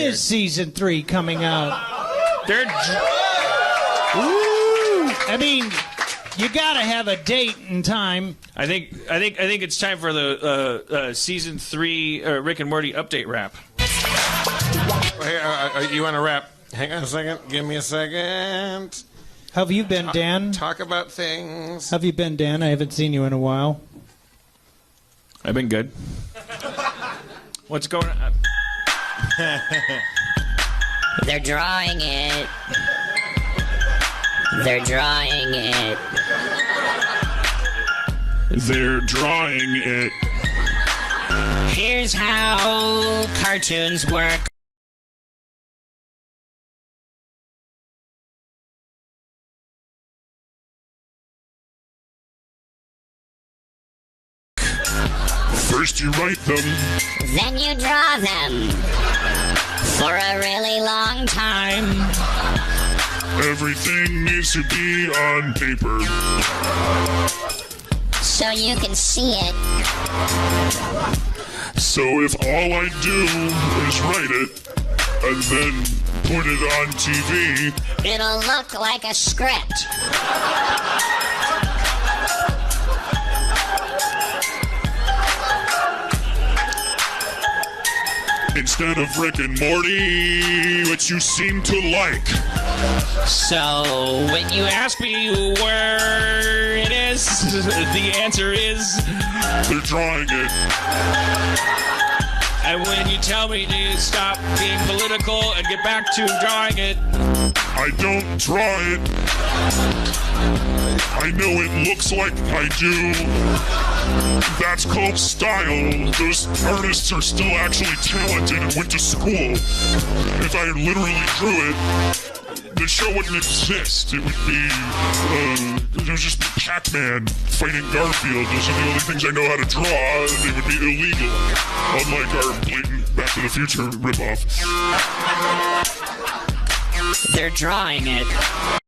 is season 3 coming out? They're... Ooh! I mean, you gotta have a date and time. I think it's time for the season 3 Rick and Morty update wrap. Hey, you want to rap? Hang on a second. Give me a second. How have you been, Dan? Talk about things. How have you been, Dan? I haven't seen you in a while. I've been good. What's going on? They're drawing it. They're drawing it. They're drawing it. Here's how cartoons work. First you write them. Then you draw them. For a really long time. Everything needs to be on paper. So you can see it. So if all I do is write it and then put it on TV, It'll look like a script. instead of Rick and Morty, which you seem to like. So, when you ask me where it is, the answer is... They're drawing it. And when you tell me to stop being political and get back to drawing it... I don't draw it. I know it looks like I do. That's called style. Those artists are still actually talented and went to school. If I literally drew it, the show wouldn't exist. It would be, it would just be Pac-Man fighting Garfield. Those are the only things I know how to draw. They would be illegal. Unlike our blatant Back to the Future ripoff. They're drawing it.